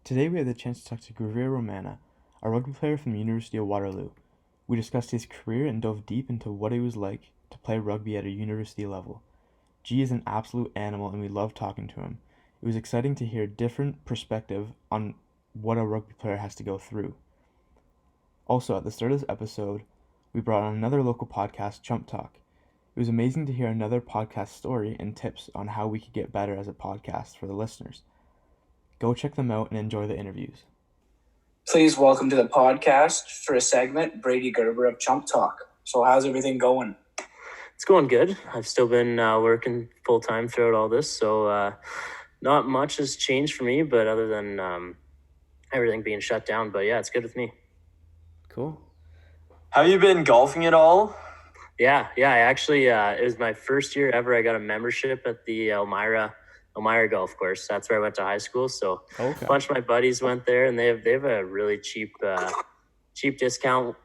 Today we had the chance to talk to Gurvir Romana, a rugby player from the University of Waterloo. We discussed his career and dove deep into what it was like to play rugby at a university level. G is an absolute animal and we loved talking to him. It was exciting to hear a different perspective on what a rugby player has to go through. Also, at the start of this episode, we brought on another local podcast, Chump. It was amazing to hear another podcast story and tips on how we could get better as a podcast for the listeners. Go check them out and enjoy the interviews. Please welcome to the podcast for a segment, Brady Gurvir of Chump Talk. So how's everything going? It's going good. I've still been working full-time throughout all this, so not much has changed for me, but other than everything being shut down. But yeah, it's good with me. Cool. Have you been golfing at all? Yeah. I actually, it was my first year ever. I got a membership at the Elmira golf course. That's where I went to high school. So a bunch of my buddies went there, and they have a really cheap discount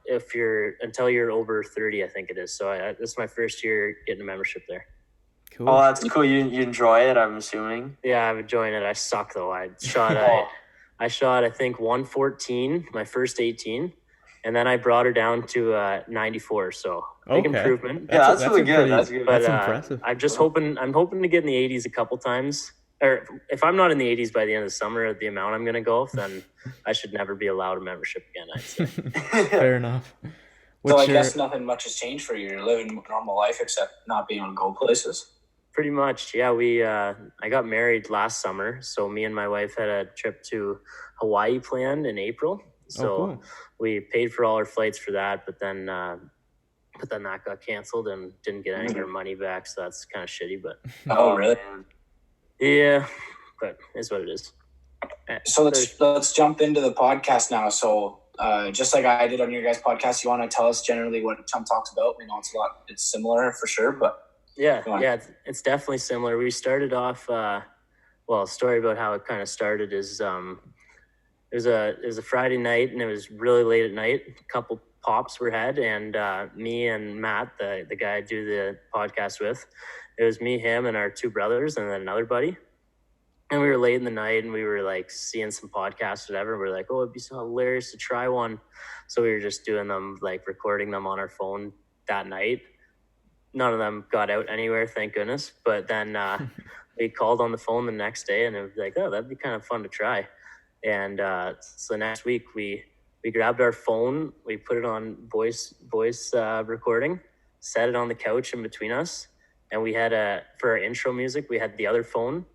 until you're over 30, I think it is. So this is my first year getting a membership there. Cool. Oh, that's cool. You enjoy it, I'm assuming. Yeah, I'm enjoying it. I suck though. I shot I think 114 my first 18, and then I brought her down to 94. So big improvement. Yeah, that's really good. That's good. But That's impressive. I'm hoping to get in the 80s a couple times. Or if I'm not in the 80s by the end of the summer at the amount I'm going to golf, then I should never be allowed a membership again, I'd say. Fair enough. So I guess nothing much has changed for you. You're living a normal life except not being on go places. Pretty much, yeah. I got married last summer, so me and my wife had a trip to Hawaii planned in April. So cool. We paid for all our flights for that, but then that got canceled and didn't get any of our money back. So that's kind of shitty. But Oh, really? yeah, but it's what it is. So let's jump into the podcast now. So just like I did on your guys' podcast, you want to tell us generally what Chump Talk's about? We know it's similar for sure, but yeah, it's definitely similar. We started off, a story about how it kind of started is it was a Friday night, and it was really late at night. A couple pops were had, and me and Matt, the guy I do the podcast with, it was me, him, and our two brothers, and then another buddy. And we were late in the night, and we were like seeing some podcasts, whatever. We were like, oh, it'd be so hilarious to try one. So we were just doing them, like recording them on our phone that night. None of them got out anywhere, thank goodness. But then we called on the phone the next day, and it was like, oh, that'd be kind of fun to try. And so next week we grabbed our phone, we put it on voice recording, set it on the couch in between us, and we had for our intro music, we had the other phone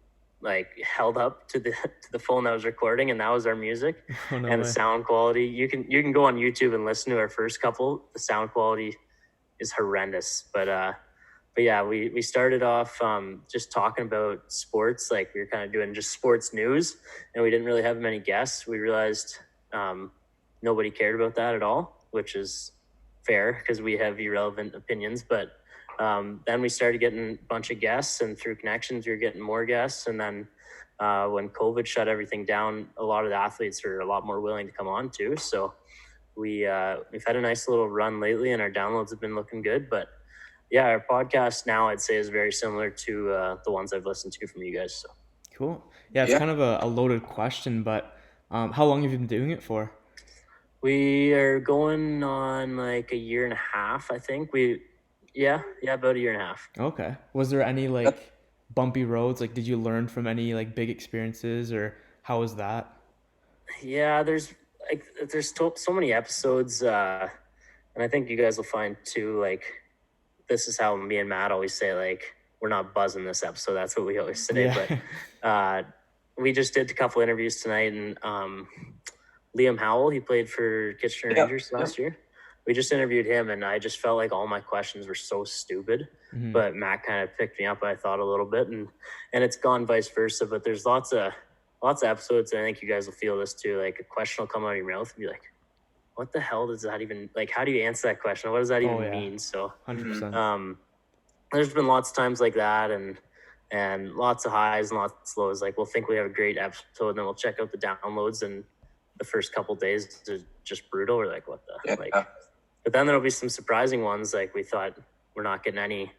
like held up to the phone that was recording, and that was our music. Oh, no and way. The sound quality, you can go on YouTube and listen to our first couple. The sound quality is horrendous, but yeah, we started off just talking about sports, like we were kind of doing just sports news, and we didn't really have many guests. We realized nobody cared about that at all, which is fair because we have irrelevant opinions. But then we started getting a bunch of guests, and through connections, we were getting more guests. And then when COVID shut everything down, a lot of the athletes are a lot more willing to come on too. So we've had a nice little run lately, and our downloads have been looking good. But yeah, our podcast now, I'd say, is very similar to the ones I've listened to from you guys. So Cool. Yeah, it's kind of a loaded question, but how long have you been doing it for? we are going on like a year and a half, I think. About a year and a half. Okay. Was there any like bumpy roads? Like, did you learn from any like big experiences, or how was that? Yeah, there's so many episodes, and I think you guys will find too, like, this is how me and Matt always say, like, we're not buzzing this episode. That's what we always say. Yeah. But we just did a couple interviews tonight, and Liam Howell, he played for Kitchener Rangers last year. We just interviewed him, and I just felt like all my questions were so stupid. Mhm. But Matt kind of picked me up, I thought, a little bit, and it's gone vice versa. But there's lots of episodes, and I think you guys will feel this too. Like, a question will come out of your mouth and be like, what the hell does that even, like, how do you answer that question? What does that even mean? So 100%. there's been lots of times like that, and lots of highs and lots of lows. Like, we'll think we have a great episode, and then we'll check out the downloads, and the first couple days is just brutal. We're like, what the but then there'll be some surprising ones. Like, we thought we're not getting any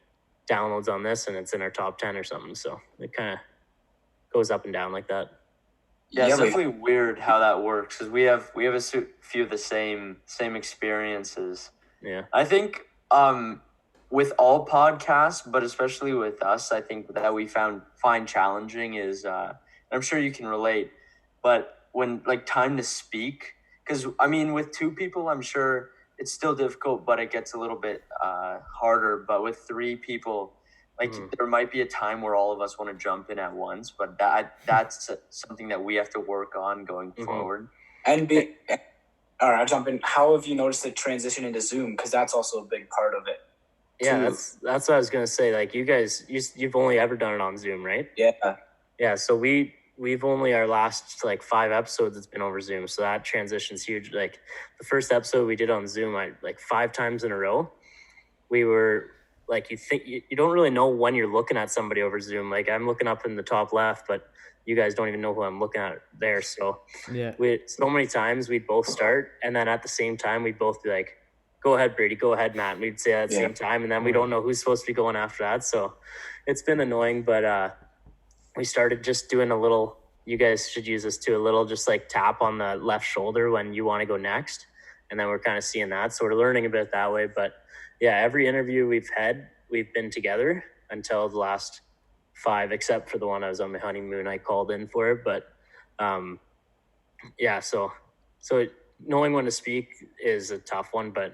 downloads on this, and it's in our top 10 or something. So it kind of goes up and down like that. Yeah, it's definitely weird how that works because we have few of the same experiences. Yeah. I think with all podcasts, but especially with us, I think that we find challenging is I'm sure you can relate, but when like time to speak, because I mean with two people, I'm sure it's still difficult, but it gets a little bit harder. But with three people, like there might be a time where all of us want to jump in at once, but that's something that we have to work on going forward. And all right, I'll jump in. How have you noticed the transition into Zoom? Because that's also a big part of it. Yeah, that's what I was gonna say. Like you guys, you've only ever done it on Zoom, right? Yeah. Yeah. So we've only our last like 5 episodes it's been over Zoom. So that transition's huge. Like the first episode we did on Zoom, like 5 times in a row, we were like, you don't really know when you're looking at somebody over Zoom. Like I'm looking up in the top left, but you guys don't even know who I'm looking at there. So so many times we'd both start, and then at the same time we'd both be like, go ahead, Brady, go ahead, Matt. And we'd say that at the same time, and then we don't know who's supposed to be going after that. So it's been annoying, but we started just doing a little, you guys should use this too, a little just like tap on the left shoulder when you want to go next. And then we're kind of seeing that. So we're learning a bit that way. But yeah, every interview we've been together until the last 5, except for the one I was on my honeymoon, I called in for it. But so knowing when to speak is a tough one, but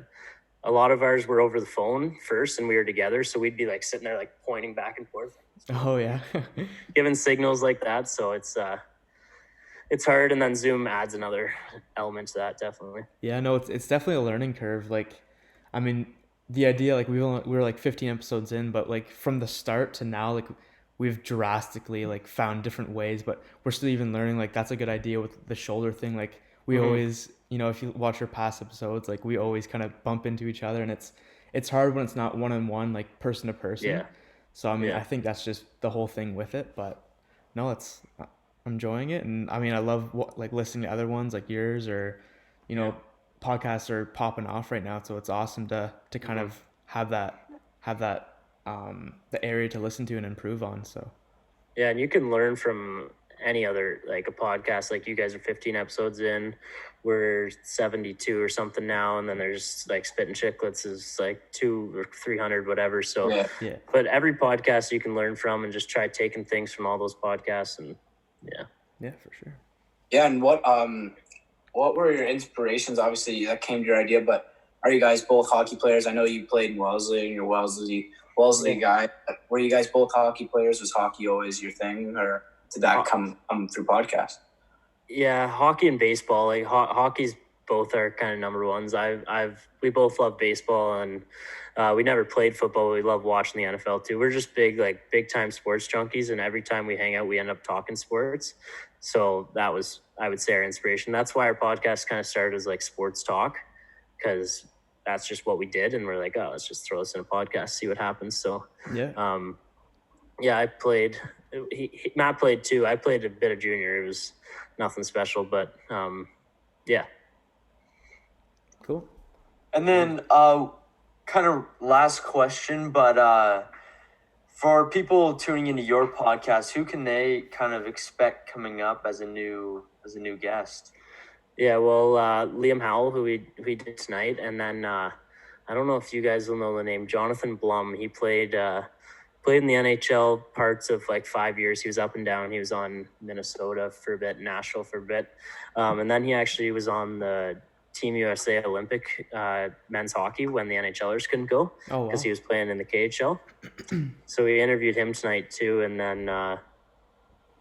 a lot of ours were over the phone first and we were together. So we'd be like sitting there, like pointing back and forth. Oh yeah. Giving signals like that. So it's hard. And then Zoom adds another element to that. Definitely. Yeah, no, it's definitely a learning curve. Like, I mean, the idea, like we were like 15 episodes in, but like from the start to now, like we've drastically like found different ways, but we're still even learning. Like that's a good idea with the shoulder thing. Like we always, if you watch our past episodes, like we always kind of bump into each other, and it's hard when it's not one-on-one, like person to person. Yeah. So I mean, I think that's just the whole thing with it. But no, I'm enjoying it, and I mean, I love like listening to other ones like yours, or podcasts are popping off right now. So it's awesome to kind of have that the area to listen to and improve on. So yeah, and you can learn from any other, like a podcast. Like you guys are 15 episodes in, we're 72 or something now, and then there's like Spit and Chicklets is like 200 or 300 whatever. So yeah, but every podcast you can learn from, and just try taking things from all those podcasts. And yeah, for sure. Yeah. And what were your inspirations? Obviously that came to your idea, but are you guys both hockey players? I know you played in Wellesley and you're Wellesley guy. Were you guys both hockey players? Was hockey always your thing, or did that come through podcast? Yeah, hockey and baseball. Like hockey's both our kind of number ones. We both love baseball, and we never played football. We love watching the NFL too. We're just big time sports junkies, and every time we hang out, we end up talking sports. So that was, I would say, our inspiration. That's why our podcast kind of started as like sports talk, because that's just what we did, and we're like, oh, let's just throw this in a podcast, see what happens. So I played. Matt played too. I played a bit of junior. It was nothing special, but Cool. And then kind of last question, but for people tuning into your podcast, who can they kind of expect coming up as a new guest? Yeah, well, Liam Howell, who we did tonight, and then I don't know if you guys will know the name Jonathan Blum. He played in the NHL parts of like 5 years. He was up and down. He was on Minnesota for a bit, Nashville for a bit, and then he actually was on the Team USA Olympic men's hockey when the NHLers couldn't go because he was playing in the KHL. So we interviewed him tonight too, and then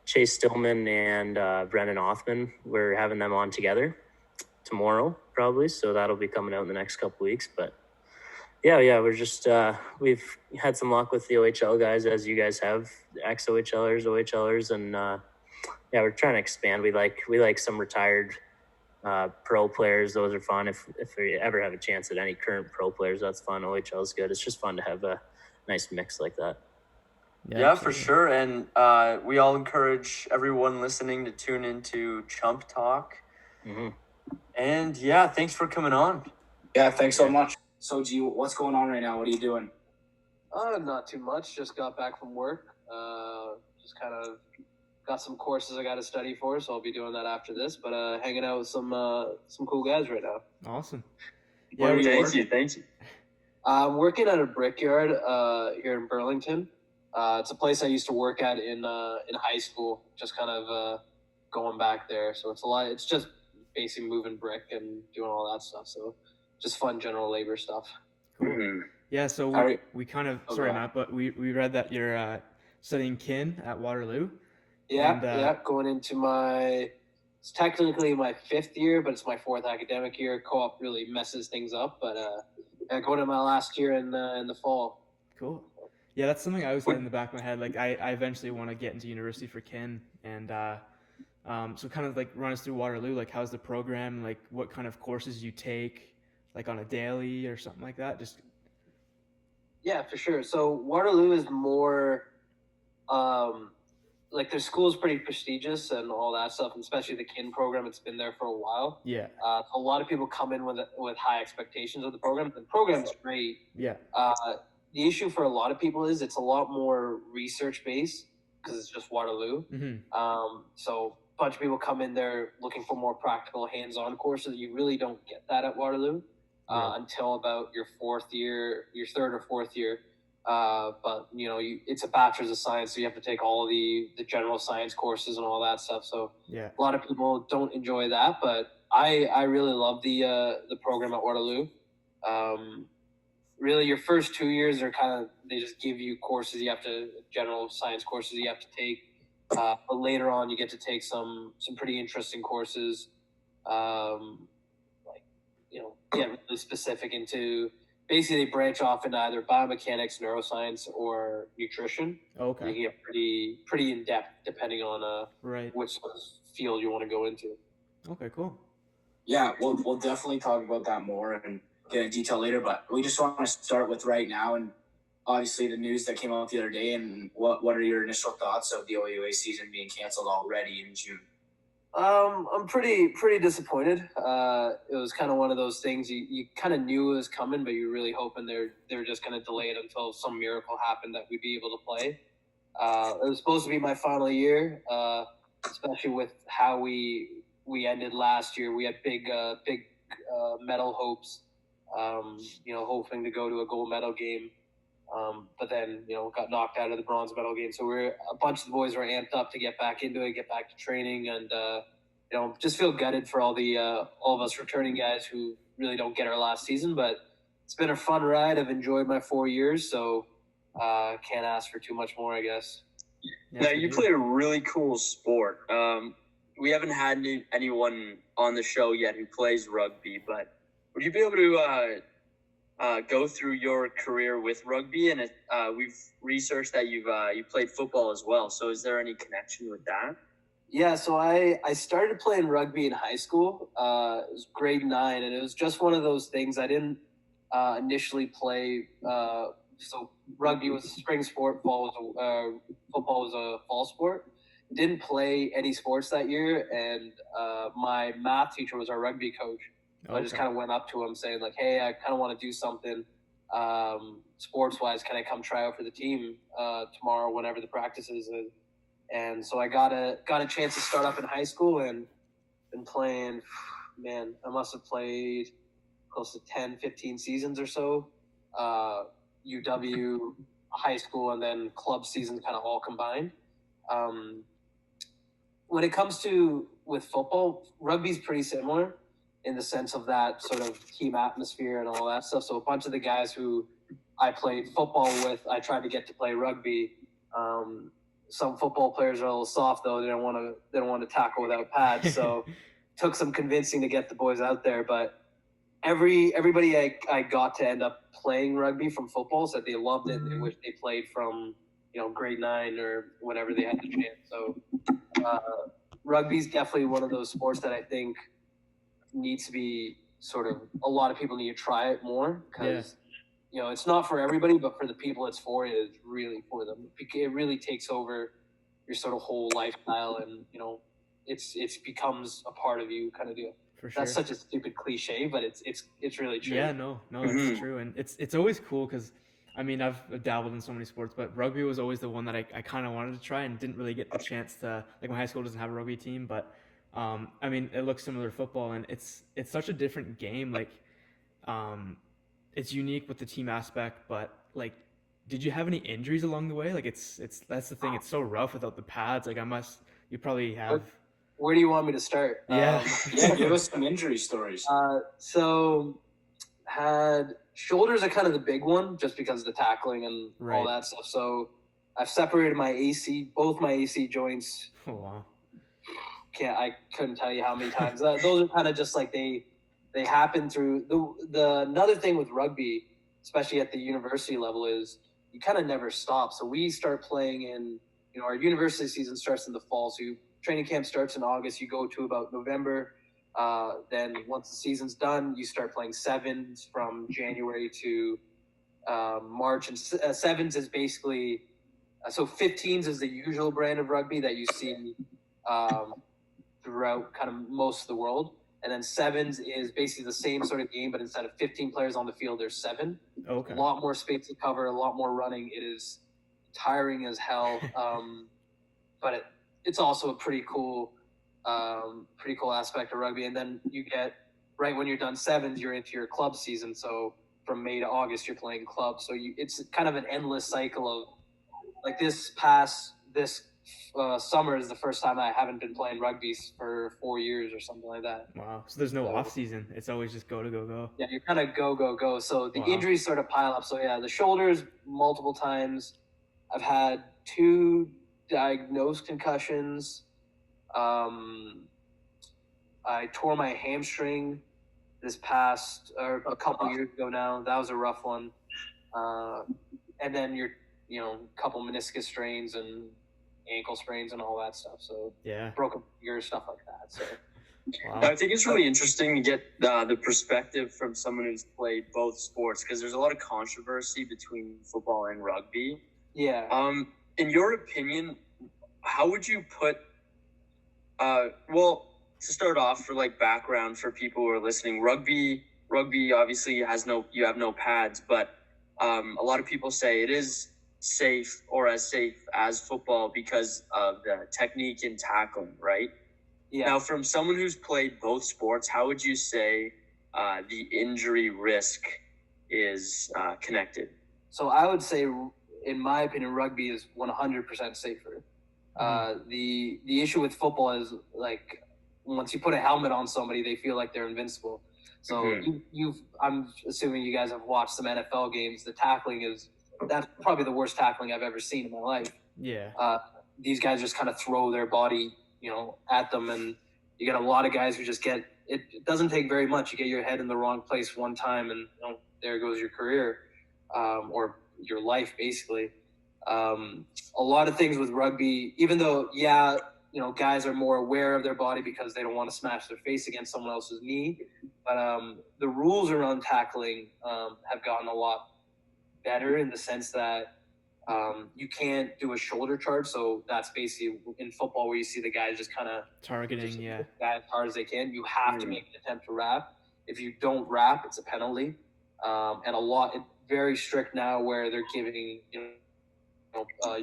Chase Stillman and Brendan Othman, we're having them on together tomorrow probably, so that'll be coming out in the next couple weeks. But yeah, we're just we've had some luck with the OHL guys, as you guys have, ex-OHLers, OHLers, and we're trying to expand. We like some retired pro players. Those are fun. If we ever have a chance at any current pro players, that's fun. OHL is good. It's just fun to have a nice mix like that. Yeah, for sure. And we all encourage everyone listening to tune into Chump Talk. Mm-hmm. And yeah, thanks for coming on. Yeah, thanks so much. So, G, what's going on right now? What are you doing? Not too much. Just got back from work. Just kind of got some courses I got to study for, so I'll be doing that after this. But hanging out with some cool guys right now. Awesome. Where are you Thank working? Thank you. I'm working at a brickyard here in Burlington. It's a place I used to work at in high school. Just kind of going back there, so it's a lot. It's just basically moving brick and doing all that stuff. So just fun general labor stuff. Cool. Mhm. Yeah, so Are you- we kind of, Oh, sorry, go on. Matt, but we read that you're studying kin at Waterloo. Yeah, And, yeah. Going into it's technically my 5th year, but it's my 4th academic year. Co-op really messes things up, but going to my last year in the fall. Cool. Yeah, that's something I always had in the back of my head. Like, I eventually want to get into university for kin, and so kind of like run us through Waterloo. Like, how's the program? Like, what kind of courses you take, like on a daily or something like that? Just Yeah, for sure. So Waterloo is more, like their school is pretty prestigious and all that stuff, and especially the kin program. It's been there for a while. yeah, A lot of people come in with high expectations of the program. The program's great. yeah, The issue for a lot of people is it's a lot more research based because it's just Waterloo. So a bunch of people come in there looking for more practical, hands-on courses. You really don't get that at Waterloo until about your 4th year, your 3rd or 4th year. But it's a bachelor's of science, so you have to take all the general science courses and all that stuff. So yeah, a lot of people don't enjoy that, but I really love the program at Waterloo. Really, your first 2 years are kind of, they just give you courses general science courses you have to take. But later on, you get to take some pretty interesting courses, get really specific into. Basically, they branch off into either biomechanics, neuroscience, or nutrition. okay, You can get pretty in depth depending on right, which sort of field you want to go into. okay, cool. Yeah, we'll definitely talk about that more and get into detail later. But we just want to start with right now, and obviously the news that came out the other day. And what are your initial thoughts of the OUA season being canceled already in June? I'm pretty disappointed. It was kind of one of those things you kind of knew it was coming, but you're really hoping they're just going to delay it until some miracle happened that we'd be able to play. It was supposed to be my final year, especially with how we ended last year. We had big medal hopes, hoping to go to a gold medal game. But then, got knocked out of the bronze medal game. So a bunch of the boys were amped up to get back into it, get back to training, and just feel gutted for all of us returning guys who really don't get our last season. But it's been a fun ride. I've enjoyed my 4 years, so can't ask for too much more, I guess. Now, you play a really cool sport. We haven't had anyone on the show yet who plays rugby, but would you be able to go through your career with rugby? And we've researched that you played football as well. So is there any connection with that? Yeah, so I started playing rugby in high school. It was grade 9, and it was just one of those things. I didn't initially play. So rugby was a spring sport, football was a fall sport. Didn't play any sports that year, and my math teacher was our rugby coach. So I just kind of went up to him saying like, "Hey, I kind of want to do something sports-wise. Can I come try out for the team tomorrow, whenever the practice is?" And so I got a chance to start up in high school and been playing. Man, I must have played close to 10, 15 seasons or so. UW, high school, and then club seasons kind of all combined. When it comes to with football, rugby's pretty similar in the sense of that sort of team atmosphere and all that stuff. So a bunch of the guys who I played football with, I tried to get to play rugby. Some football players are a little soft though; they don't want to tackle without pads. So took some convincing to get the boys out there. But everybody I got to end up playing rugby from football said they loved it. They wish they played from grade 9 or whenever they had the chance. So rugby's definitely one of those sports that I think needs to be sort of, a lot of people need to try it more because it's not for everybody, but for the people it's for, it's really for them. It really takes over your sort of whole lifestyle, and it's becomes a part of you, kind of deal. For sure. That's such a stupid cliche, but it's really true. Yeah, no, that's true, and it's always cool because I mean, I've dabbled in so many sports, but rugby was always the one that I kind of wanted to try and didn't really get the chance to. Like my high school doesn't have a rugby team, but I mean, it looks similar to football, and it's such a different game. Like, um, it's unique with the team aspect, but like, did you have any injuries along the way? Like, it's that's the thing. It's so rough without the pads. Like, you probably have. Where do you want me to start? Yeah. Yeah, give us some injury stories. So had shoulders are kind of the big one just because of the tackling and all Right. that stuff. So I've separated both my AC joints. Oh wow. I couldn't tell you how many times. Those are kind of just like they happen through the another thing with rugby, especially at the university level, is you kind of never stop. So we start playing in, our university season starts in the fall. So training camp starts in August. You go to about November. Then once the season's done, you start playing sevens from January to March. And sevens is basically so 15s is the usual brand of rugby that you see throughout kind of most of the world. And then sevens is basically the same sort of game, but instead of 15 players on the field, there's 7. Okay. A lot more space to cover, a lot more running. It is tiring as hell, but it's also a pretty cool aspect of rugby. And then you get right when you're done sevens, you're into your club season. So from May to August, you're playing clubs. So it's kind of an endless cycle of like this summer is the first time I haven't been playing rugby for 4 years or something like that. Wow. So there's no off season. It's always just go to go. Yeah, you're kind of go. So the Wow. injuries sort of pile up. So yeah, the shoulders multiple times. I've had 2 diagnosed concussions. I tore my hamstring this past a couple years ago now. That was a rough one. And then a couple meniscus strains and ankle sprains and all that stuff. So Yeah. broken fingers, stuff like that. So Wow. I think it's really interesting to get the perspective from someone who's played both sports, because there's a lot of controversy between football and rugby. yeah. In your opinion, how would you put? To start off, for like background for people who are listening, rugby obviously you have no pads, but a lot of people say it is safe or as safe as football because of the technique in tackling, right? Yeah. Now, from someone who's played both sports, how would you say the injury risk is connected? So I would say, in my opinion, rugby is 100% safer. The issue with football is like once you put a helmet on somebody, they feel like they're invincible. So I'm assuming you guys have watched some NFL games. The tackling that's probably the worst tackling I've ever seen in my life. Yeah. These guys just kind of throw their body, at them, and you get a lot of guys who just get it. It doesn't take very much. You get your head in the wrong place one time, and there goes your career, or your life, basically. A lot of things with rugby, even though, guys are more aware of their body because they don't want to smash their face against someone else's knee. But the rules around tackling have gotten a lot better in the sense that you can't do a shoulder charge. So that's basically in football where you see the guys just kind of Targeting. Yeah. as hard as they can. You have to make an attempt to wrap. If you don't wrap, it's a penalty. And very strict now where they're giving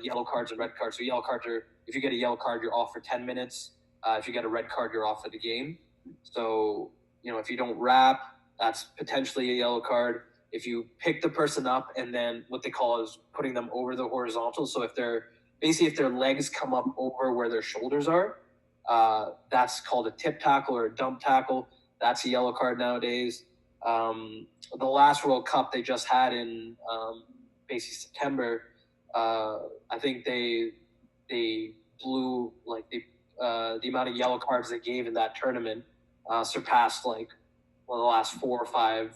yellow cards and red cards. So yellow cards if you get a yellow card, you're off for 10 minutes. If you get a red card, you're off for the game. So if you don't wrap, that's potentially a yellow card. If you pick the person up and then what they call is putting them over the horizontal. So if their legs come up over where their shoulders are, that's called a tip tackle or a dump tackle. That's a yellow card nowadays. The last World Cup they just had in basically September, I think they blew the amount of yellow cards they gave in that tournament surpassed the last 4 or 5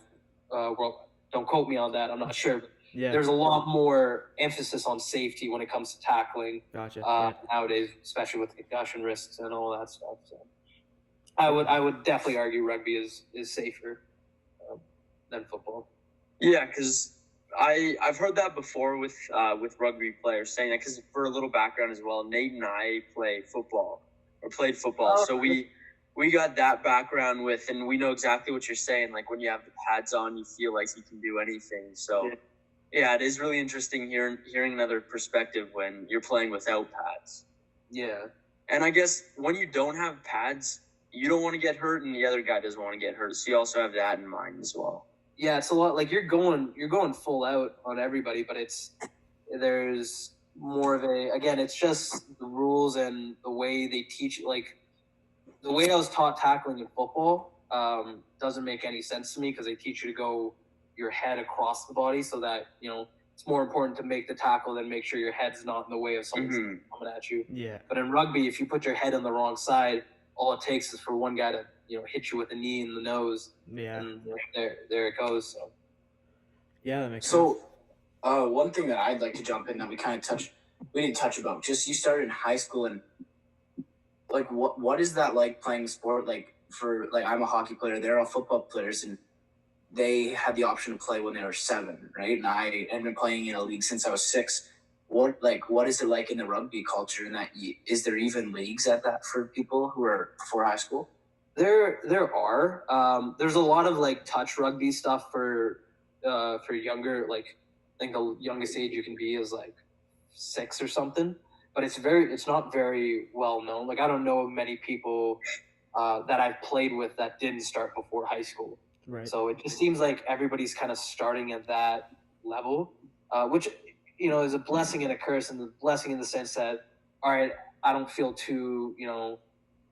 World. Don't quote me on that. I'm not sure. But Yeah. there's a lot more emphasis on safety when it comes to tackling Gotcha. nowadays, especially with concussion risks and all that stuff. So I would definitely argue rugby is safer than football. Yeah, because I've heard that before with rugby players saying that, because for a little background as well, Nate and I played football. So we got that background with, and we know exactly what you're saying. Like when you have the pads on, you feel like you can do anything. So Yeah, it is really interesting hearing another perspective when you're playing without pads. Yeah. And I guess when you don't have pads, you don't want to get hurt, and the other guy doesn't want to get hurt. So you also have that in mind as well. Yeah, it's a lot. Like you're going full out on everybody, but there's more of it's just the rules and the way they teach. Like the way I was taught tackling in football doesn't make any sense to me because they teach you to go your head across the body so that it's more important to make the tackle than make sure your head's not in the way of someone coming at you. Yeah. But in rugby, if you put your head on the wrong side, all it takes is for one guy to hit you with a knee in the nose. Yeah. And there it goes. So. Yeah, that makes sense. So, one thing that I'd like to jump in that we didn't touch about, just you started in high school and like what is that like playing sport? Like for like I'm a hockey player, they're all football players and they had the option to play when they were 7, right? And I had been playing in a league since I was 6. What is it like in the rugby culture? And is there even leagues at that for people who are before high school? There are. There's a lot of like touch rugby stuff for younger. Like I think the youngest age you can be is like 6 or something. But it's not very well known. Like I don't know many people that I've played with that didn't start before high school. Right. So it just seems like everybody's kind of starting at that level, which is a blessing and a curse. And the blessing in the sense that, all right, I don't feel too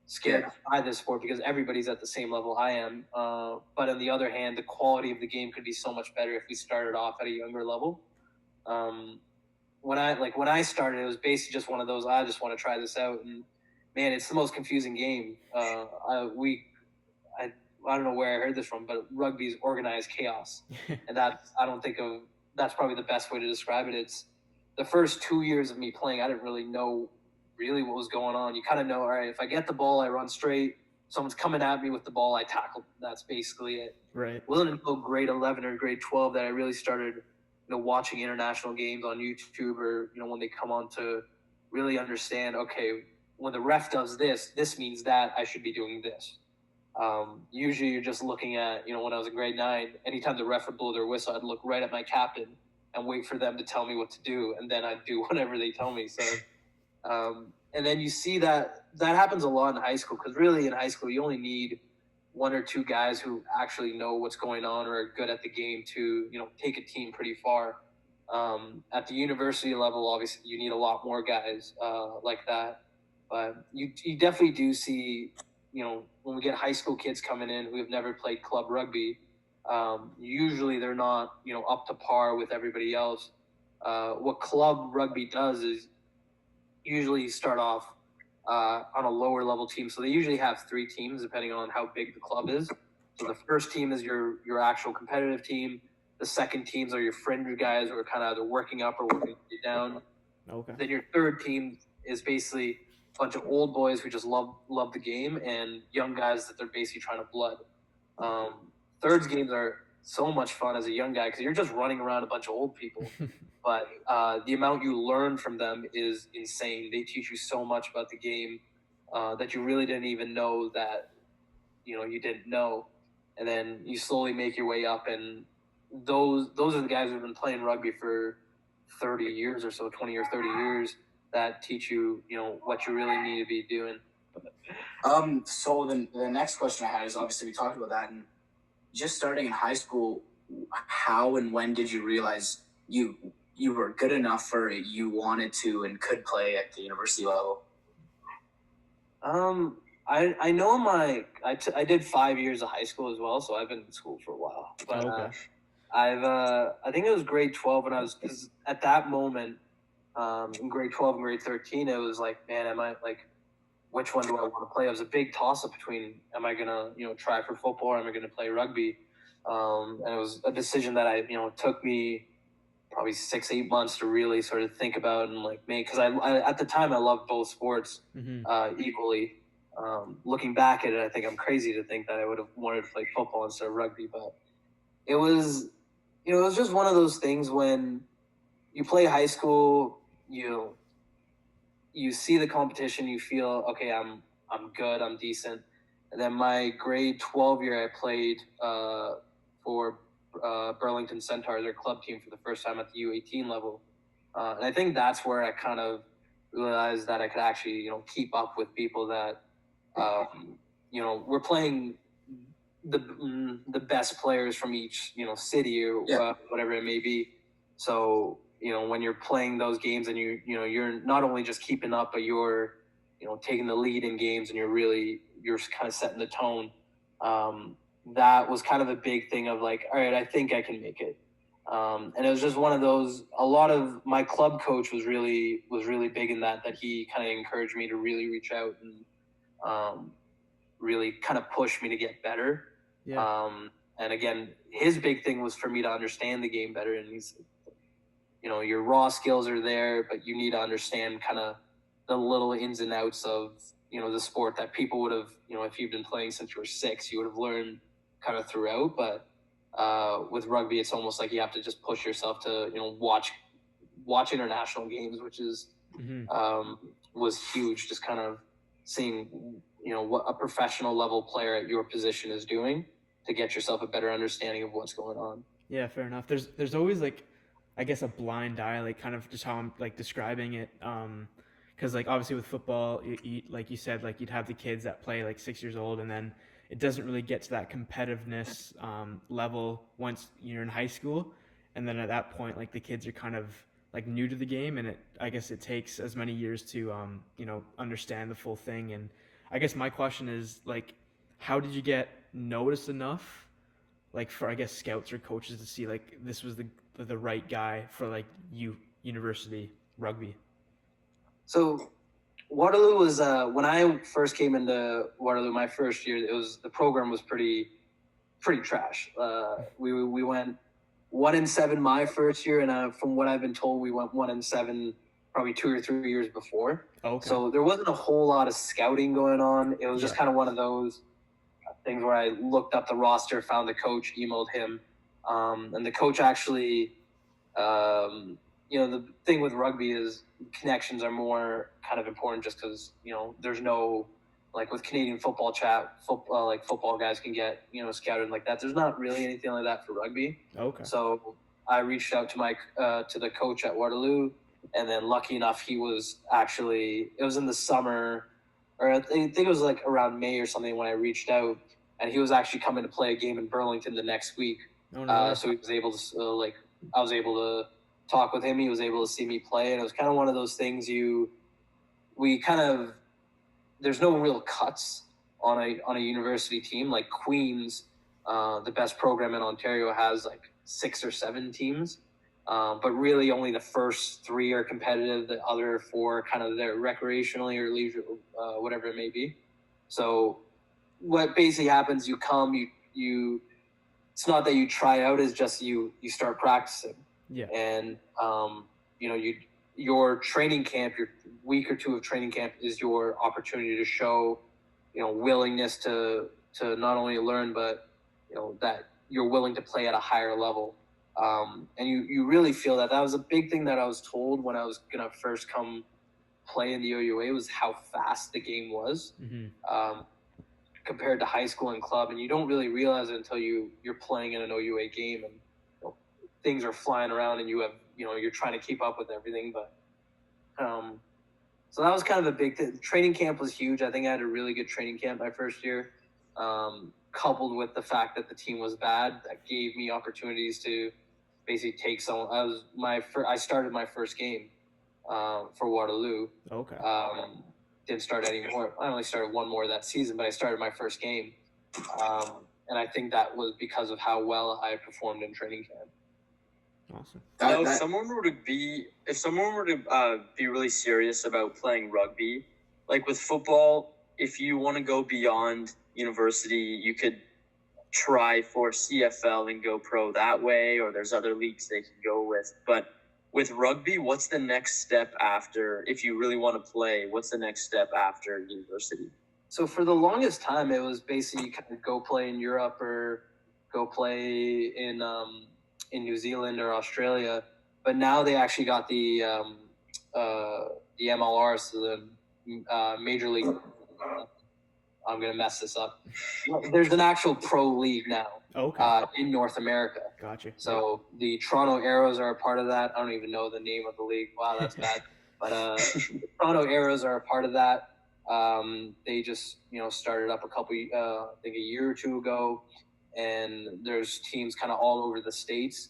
scared by this sport because everybody's at the same level I am. But on the other hand, the quality of the game could be so much better if we started off at a younger level. When I started, it was basically just one of those. I just want to try this out, and man, it's the most confusing game. I don't know where I heard this from, but rugby is organized chaos, and that's probably the best way to describe it. It's the first 2 years of me playing. I didn't really know what was going on. You kind of know, all right, if I get the ball, I run straight. Someone's coming at me with the ball, I tackle. That's basically it. Right. It wasn't until grade 11 or grade 12 that I really started watching international games on YouTube or when they come on to really understand, okay, when the ref does this means that I should be doing this. Usually you're just looking at, when I was in grade 9, anytime the ref would blow their whistle, I'd look right at my captain and wait for them to tell me what to do, and then I'd do whatever they tell me. So and then you see that happens a lot in high school, because really in high school you only need 1 or 2 guys who actually know what's going on or are good at the game to take a team pretty far. At the university level, obviously you need a lot more guys like that, but you definitely do see when we get high school kids coming in who have never played club rugby, usually they're not up to par with everybody else. What club rugby does is usually start off on a lower level team. So they usually have 3 teams depending on how big the club is. So the first team is your actual competitive team. The second teams are your fringe guys who are kind of either working up or working down. Okay. Then your third team is basically a bunch of old boys who just love the game and young guys that they're basically trying to blood. Thirds games are so much fun as a young guy because you're just running around a bunch of old people. But the amount you learn from them is insane. They teach you so much about the game that you really didn't even know that you didn't know, and then you slowly make your way up. And those are the guys who've been playing rugby for 30 years or so, 20 or 30 years, that teach you what you really need to be doing. So the next question I had is, obviously we talked about that, and just starting in high school, how and when did you realize you were good enough for it, you wanted to and could play at the university level? I know I did 5 years of high school as well, so I've been in school for a while. But Okay. I think it was grade 12 when because at that moment, in grade 12 and grade 13, it was like, man, am I like, which one do I want to play? It was a big toss up between, am I gonna try for football or am I gonna play rugby? And it was a decision that it took me probably 6-8 months to really sort of think about and like make, because I at the time I loved both sports equally. Looking back at it, I think I'm crazy to think that I would have wanted to play football instead of rugby, but it was just one of those things when you play high school, you see the competition, you feel, okay, I'm good, I'm decent. And then my grade 12 year, I played for Burlington Centaurs, their club team, for the first time at the U18 level. And I think that's where I kind of realized that I could actually, keep up with people that, we're playing the best players from each, city or whatever it may be. So, when you're playing those games and you're not only just keeping up, but you're, taking the lead in games and you're kind of setting the tone. That was kind of a big thing of like, all right, I think I can make it. And it was just one of those, a lot of my club coach was really big in that he kind of encouraged me to really reach out and really kind of push me to get better. Yeah. And again, his big thing was for me to understand the game better. And he's, your raw skills are there, but you need to understand kind of the little ins and outs of, the sport that people would have, if you've been playing since you were 6, you would have learned kind of throughout. But with rugby, it's almost like you have to just push yourself to, watch international games, which is was huge. Just kind of seeing, what a professional level player at your position is doing to get yourself a better understanding of what's going on. Yeah, fair enough. There's always like, I guess, a blind eye, like kind of just how I'm like describing it. Because like obviously with football, you like you said, like you'd have the kids that play like 6 years old, and then it doesn't really get to that competitiveness level once you're in high school, and then at that point, like the kids are kind of like new to the game, and I guess it takes as many years to understand the full thing. And I guess my question is like, how did you get noticed enough, like for I guess scouts or coaches to see like this was the right guy for like university rugby? So Waterloo was when I first came into Waterloo my first year. The program was pretty trash. We went 1-7 my first year, and from what I've been told, we went 1-7 probably 2 or 3 years before. Okay. So there wasn't a whole lot of scouting going on. It was just kind of one of those things where I looked up the roster, found the coach, emailed him, and the coach actually. The thing with rugby is connections are more kind of important just because, there's no, like with Canadian football chat, like football guys can get, scouted like that. There's not really anything like that for rugby. Okay. So I reached out to the coach at Waterloo, and then lucky enough, he was actually, it was in the summer, or I think it was like around May or something when I reached out, and he was actually coming to play a game in Burlington the next week. Oh, no. So he was able to, I was able to talk with him. He was able to see me play, and it was kind of one of those things there's no real cuts on a university team. Like Queens, the best program in Ontario, has like 6 or 7 teams, but really only the first 3 are competitive. The other 4 kind of they're recreationally or leisure, whatever it may be. So what basically happens, you come, you it's not that you try out, it's just you start practicing. Yeah. And your training camp, your week or 2 of training camp is your opportunity to show, willingness to not only learn, but that you're willing to play at a higher level. And you really feel that was a big thing that I was told when I was gonna first come play in the OUA, was how fast the game was. Compared to high school and club, and you don't really realize it until you're playing in an OUA game, and things are flying around, and you have you're trying to keep up with everything. But so that was kind of a big thing. Training camp was huge. I think I had a really good training camp my first year, coupled with the fact that the team was bad. That gave me opportunities to basically take some. I started my first game for Waterloo. Okay. Didn't start any more. I only started one more that season, but I started my first game. And I think that was because of how well I performed in training camp. Awesome. Now, if someone were to be really serious about playing rugby, like with football, if you want to go beyond university, you could try for CFL and go pro that way, or there's other leagues they can go with. But with rugby, what's the next step after, if you really want to play, what's the next step after university? So for the longest time, it was basically kind of go play in Europe or go play in New Zealand or Australia. But now they actually got the MLR, so the Major League. I'm going to mess this up. There's an actual pro league now in North America. Gotcha. So the Toronto Arrows are a part of that. I don't even know the name of the league. Wow, that's bad. But the Toronto Arrows are a part of that. They just started up I think a year or two ago, and there's teams kind of all over the states.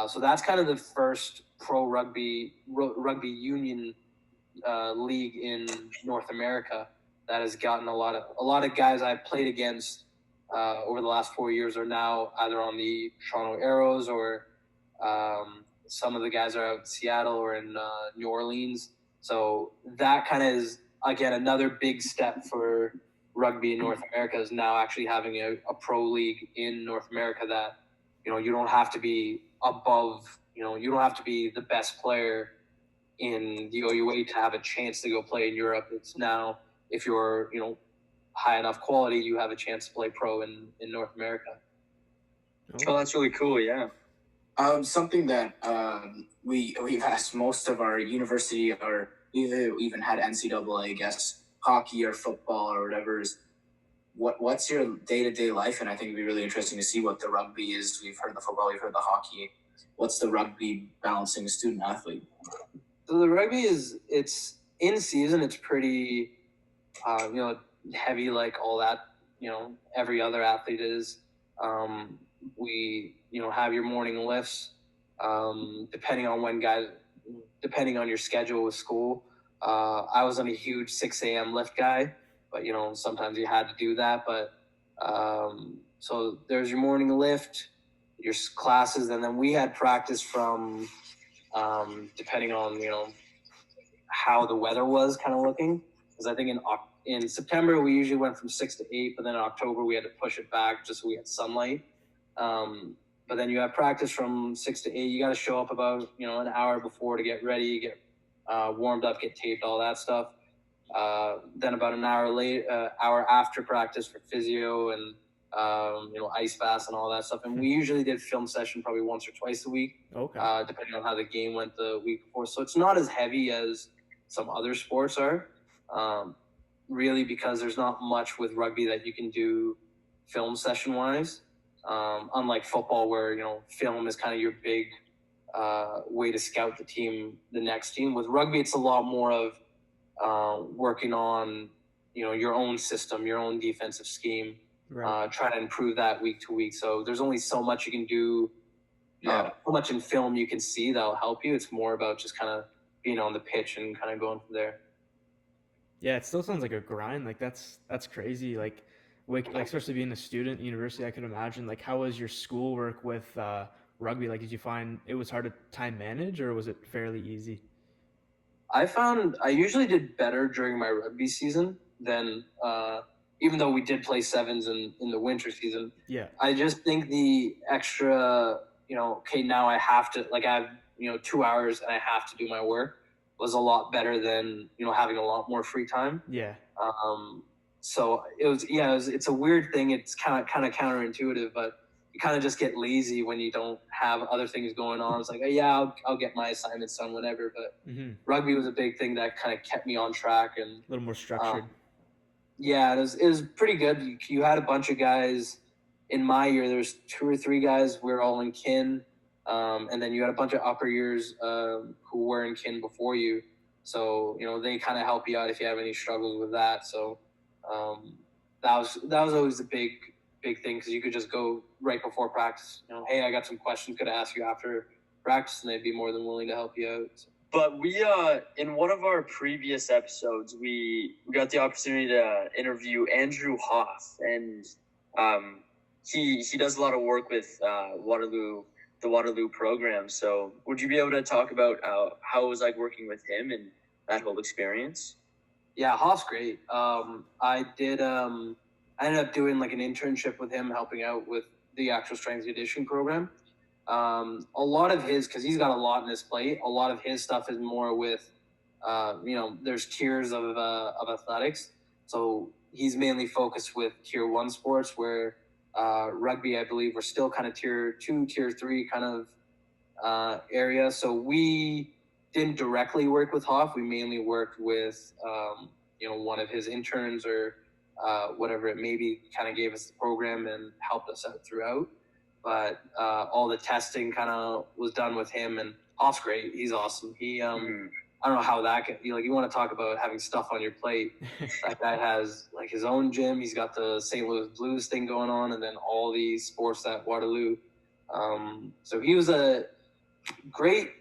So that's kind of the first pro rugby union league in North America that has gotten a lot of guys I've played against over the last 4 years are now either on the Toronto Arrows or some of the guys are out in Seattle or in New Orleans. So that kind of is, again, another big step for rugby in North America is now actually having a pro league in North America that, you don't have to be above, you don't have to be the best player in the OUA to have a chance to go play in Europe. It's now, if you're, high enough quality, you have a chance to play pro in North America. Oh, that's really cool. Yeah. Something that we've asked most of our university, or we've even had NCAA, I guess, hockey or football or whatever, is what's your day-to-day life? And I think it'd be really interesting to see what the rugby is. We've heard the football, we've heard the hockey. What's the rugby balancing student athlete? So the rugby it's in season. It's pretty, heavy, like all that, every other athlete is. We, have your morning lifts, depending on your schedule with school. I wasn't a huge 6 a.m. lift guy, but, sometimes you had to do that. But so there's your morning lift, your classes, and then we had practice from, depending on, how the weather was kind of looking. Because I think in September, we usually went from 6 to 8, but then in October, we had to push it back just so we had sunlight. But then you have practice from 6 to 8. You got to show up about, an hour before to get ready, get warmed up, get taped, all that stuff. Then about an hour after practice for physio and, ice baths and all that stuff. And we usually did film session probably once or twice a week, depending on how the game went the week before. So it's not as heavy as some other sports are. Really, because there's not much with rugby that you can do film session wise, unlike football where film is kind of your big way to scout the next team. With rugby, it's a lot more of working on your own system, your own defensive scheme, trying to improve that week to week. So there's only so much you can do, so much in film you can see that'll help you. It's more about just kind of being on the pitch and kind of going from there. Yeah, it still sounds like a grind. Like that's crazy. Like especially being a student at university, I could imagine. Like, how was your schoolwork with rugby? Like, did you find it was hard to time manage, or was it fairly easy? I found I usually did better during my rugby season than even though we did play sevens in the winter season. Yeah. I just think the extra, okay, now I have to, like, I have 2 hours and I have to do my work, was a lot better than having a lot more free time. Yeah. So it's a weird thing. It's kind of counterintuitive, but you kind of just get lazy when you don't have other things going on. It's like, I'll get my assignments done whenever. But rugby was a big thing that kind of kept me on track and a little more structured. Yeah, it was pretty good. You had a bunch of guys in my year. There's 2 or 3 guys. We were all in kin. And then you had a bunch of upper years who were in kin before you. So, they kind of help you out if you have any struggles with that. So that was always the big thing, because you could just go right before practice. Hey, I got some questions, could I ask you after practice? And they'd be more than willing to help you out. So. But we, in one of our previous episodes, we got the opportunity to interview Andrew Hoff, and he does a lot of work with the Waterloo program. So would you be able to talk about how it was like working with him and that whole experience? Yeah, Hoff's great. I ended up doing like an internship with him, helping out with the actual strength and conditioning program. A lot of his, because he's got a lot in his plate, a lot of his stuff is more with, there's tiers of athletics. So he's mainly focused with tier 1 sports, where rugby, I believe, we're still kind of tier 2, tier 3 kind of area. So we didn't directly work with Hoff. We mainly worked with, one of his interns or whatever it may be, kind of gave us the program and helped us out throughout. but all the testing kind of was done with him, and Hoff's great. He's awesome. He I don't know how that can, you want to talk about having stuff on your plate. That guy has like his own gym. He's got the St. Louis Blues thing going on, and then all these sports at Waterloo. So he was a great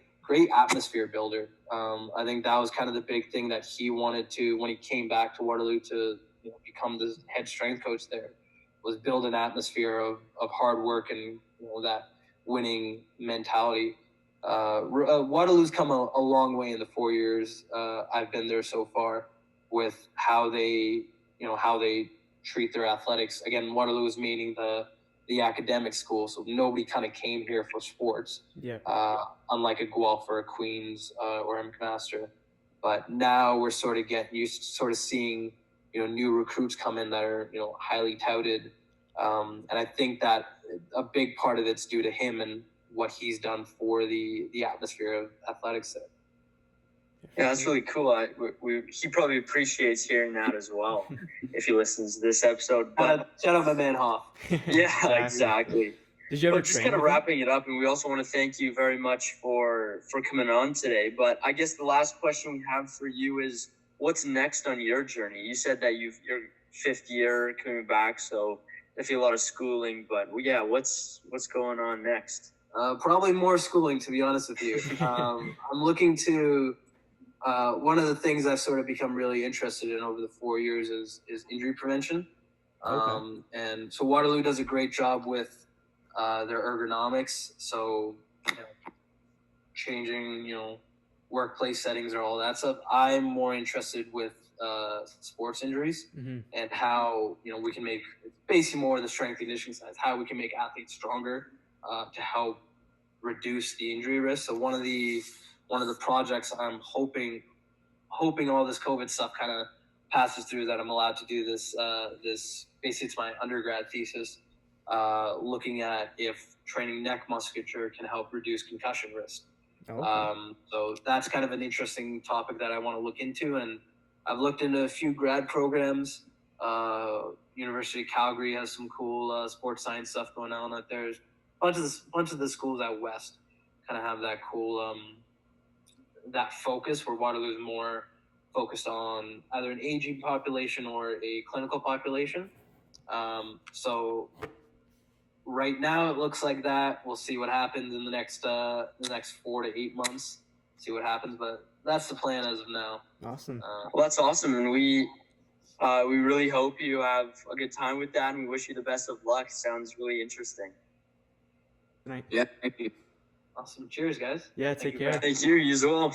atmosphere builder. I think that was kind of the big thing that he wanted to, when he came back to Waterloo to become the head strength coach there, was build an atmosphere of hard work and that winning mentality. Waterloo's come a long way in the 4 years I've been there so far, with how they treat their athletics. Again, Waterloo is meaning the academic school, so nobody kind of came here for sports. Yeah. Unlike a Guelph or a Queens or a McMaster. But now we're sort of getting used to sort of seeing new recruits come in that are highly touted, and I think that a big part of it's due to him and what he's done for the atmosphere of athletics there. Yeah, that's really cool. He probably appreciates hearing that as well if he listens to this episode. But shout out my man Hoff. Yeah, exactly. Did you ever But just train kind of with him? wrapping it up, and we also want to thank you very much for coming on today. But I guess the last question we have for you is, what's next on your journey? You said that you're 5th year coming back, so definitely a lot of schooling. But yeah, what's going on next? Probably more schooling, to be honest with you. I'm looking to. One of the things I've sort of become really interested in over the 4 years is injury prevention. Okay. And so Waterloo does a great job with their ergonomics. So changing workplace settings or all that stuff. I'm more interested with sports injuries and how we can make, basically more of the strength and conditioning side, how we can make athletes stronger to help reduce the injury risk. So one of the projects I'm hoping all this COVID stuff kind of passes through, that I'm allowed to do this basically it's my undergrad thesis, looking at if training neck musculature can help reduce concussion risk. Okay. So that's kind of an interesting topic that I want to look into, and I've looked into a few grad programs. University of Calgary has some cool sports science stuff going on out there. Bunch of the schools out west kind of have that cool that focus, where Waterloo is more focused on either an aging population or a clinical population. So right now it looks like that. We'll see what happens in the next 4 to 8 months. See what happens, but that's the plan as of now. Awesome. Well, that's awesome, and we really hope you have a good time with that, and we wish you the best of luck. Sounds really interesting. Good night. Yeah, thank you. Awesome. Cheers, guys. Yeah, Thank take you, care. Brad. Thank you. You as well.